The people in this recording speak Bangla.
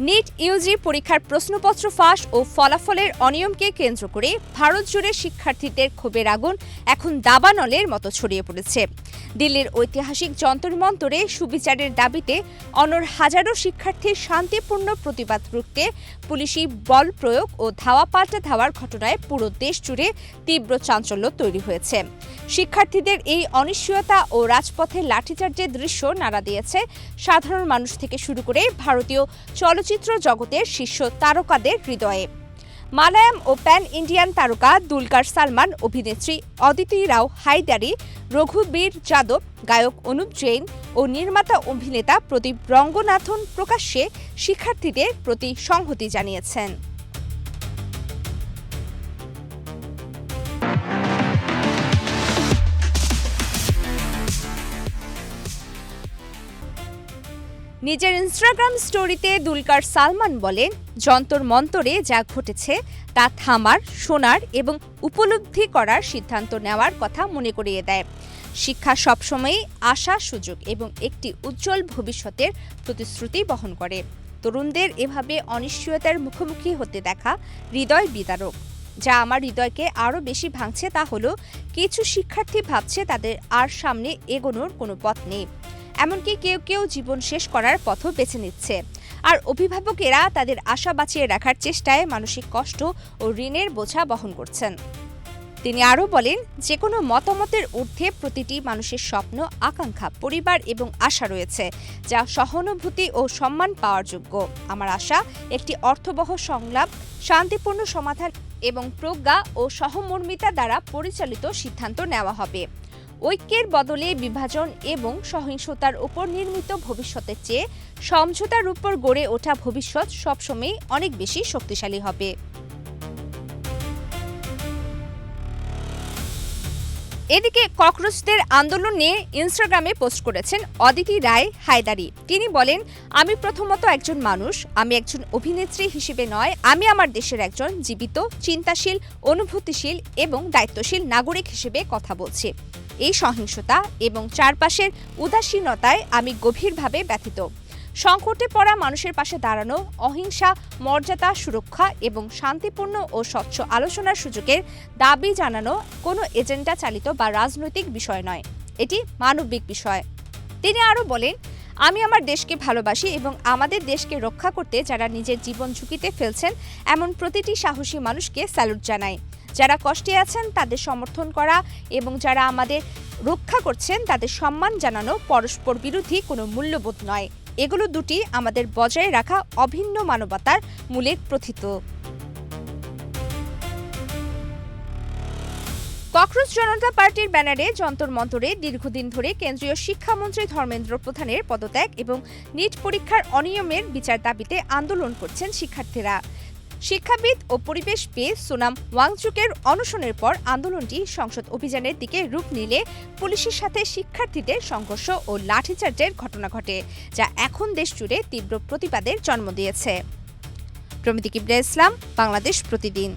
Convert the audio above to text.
নিট ইউজি পরীক্ষার প্রশ্নপত্র ফাঁস ও ফলাফলের অনিয়মকে কেন্দ্র করে ভারত জুড়ে শিক্ষার্থীদের ক্ষোভের আগুন এখন দাবানলের মতো ছড়িয়ে পড়েছে। দিল্লির ঐতিহাসিক যন্তর মন্তরে সুবিচারের দাবিতে অনড় হাজারো শিক্ষার্থীর শান্তিপূর্ণ প্রতিবাদ রুখতে পুলিশি বল প্রয়োগ ও ধাওয়া পাল্টা ধাওয়ার ঘটনায় পুরো দেশ জুড়ে তীব্র চাঞ্চল্য তৈরি হয়েছে। শিক্ষার্থীদের এই অনিশ্চয়তা ও রাজপথে লাঠিচার্জের দৃশ্য নাড়া দিয়েছে সাধারণ মানুষ থেকে শুরু করে ভারতীয় চলচ্চিত্র জগতের শীর্ষ তারকাদের হৃদয়ে। মালায়াম ও প্যান ইন্ডিয়ান তারকা দুলকার সালমান, অভিনেত্রী অদিতি রাও হায়দারি, রঘুবীর যাদব, গায়ক অনুপ জৈন ও নির্মাতা অভিনেতা প্রদীপ রঙ্গনাথন প্রকাশ্যে শিক্ষার্থীদের প্রতি সংহতি জানিয়েছেন। নিজের ইনস্টাগ্রাম স্টোরিতে দুলকার সালমান বলেন, যন্তর মন্তরে যা ঘটেছে তা থামার, শোনার এবং উপলব্ধি করার সিদ্ধান্ত নেওয়ার কথা মনে করিয়ে দেয়। শিক্ষা সবসময়ই আশা, সুযোগ এবং একটি উজ্জ্বল ভবিষ্যতের প্রতিশ্রুতি বহন করে। তরুণদের এভাবে অনিশ্চয়তার মুখোমুখি হতে দেখা হৃদয় বিদারক। যা আমার হৃদয়কে আরও বেশি ভাঙছে তা হলো, কিছু শিক্ষার্থী ভাবছে তাদের আর সামনে এগোনোর কোনো পথ নেই। এমনকি কেউ কেউ জীবন শেষ করার পথও বেছে নিচ্ছে। আর অভিভাবকেরা তাদের আশা বাঁচিয়ে রাখার চেষ্টায় মানসিক কষ্ট ও ঋণের বোঝা বহন করছেন। তিনি আরও বলেন, যে কোনো মতামতের ঊর্ধ্বে প্রতিটি মানুষের স্বপ্ন, আকাঙ্ক্ষা, পরিবার এবং আশা রয়েছে, যা সহানুভূতি ও সম্মান পাওয়ার যোগ্য। আমার আশা, একটি অর্থবহ সংলাপ, শান্তিপূর্ণ সমাধান এবং প্রজ্ঞা ও সহমর্মিতা দ্বারা পরিচালিত সিদ্ধান্ত নেওয়া হবে। ঐক্যের বদলে বিভাজন এবং সহিংসতার উপর নির্মিত ভবিষ্যতের চেয়ে সমঝোতার উপর গড়ে ওঠা ভবিষ্যৎ সবসময় অনেক বেশি শক্তিশালী হবে। এদিকে ককরোচদের আন্দোলন নিয়ে ইনস্টাগ্রামে পোস্ট করেছেন অদিতি রায় হায়দারি। তিনি বলেন, আমি প্রথমত একজন মানুষ, আমি একজন অভিনেত্রী হিসেবে নয়, আমি আমার দেশের একজন জীবিত, চিন্তাশীল, অনুভূতিশীল এবং দায়িত্বশীল নাগরিক হিসেবে কথা বলছি। এই সহিংসতা এবং চারপাশের উদাসীনতায় আমি গভীরভাবে ব্যথিত। সংকটে পড়া মানুষের পাশে দাঁড়ানো, অহিংসা, মর্যাদা, সুরক্ষা এবং শান্তিপূর্ণ ও স্বচ্ছ আলোচনার সুযোগের দাবি জানানো কোনো এজেন্ডা চালিত বা রাজনৈতিক বিষয় নয়, এটি মানবিক বিষয়। তিনি আরও বলেন, আমি আমার দেশকে ভালোবাসি এবং আমাদের দেশকে রক্ষা করতে যারা নিজের জীবন ঝুঁকিতে ফেলছেন এমন প্রতিটি সাহসী মানুষকে স্যালুট জানাই। যারা কষ্টে আছেন তাদের সমর্থন করা এবং যারা আমাদের রক্ষা করছেন তাদের সম্মান জানানো পরস্পর বিরোধী কোনো মূল্যবোধ নয়। এগুলো দুটি আমাদের বজায় রাখা অভিন্ন মানবতার মূলের প্রথিত। ককরোচ জনতা পার্টির ব্যানারে যন্তর মন্তরে দীর্ঘদিন ধরে কেন্দ্রীয় শিক্ষামন্ত্রী ধর্মেন্দ্র প্রধানের পদত্যাগ এবং নিট পরীক্ষার অনিয়মের বিচার দাবিতে আন্দোলন করছেন শিক্ষার্থীরা। শিক্ষাবিদ ও পরিবেশবিদ সোনাম ওয়াংচুকের অনশনের পর আন্দোলনটি সংসদ অভিযানের দিকে রূপ নিলে পুলিশের সাথে শিক্ষার্থীদের সংঘর্ষ ও লাঠিচার্জের ঘটনা ঘটে, যা এখন দেশ জুড়ে তীব্র প্রতিবাদের জন্ম দিয়েছে। প্রমিতি কিবরিয়া ইসলাম, বাংলাদেশ প্রতিদিন।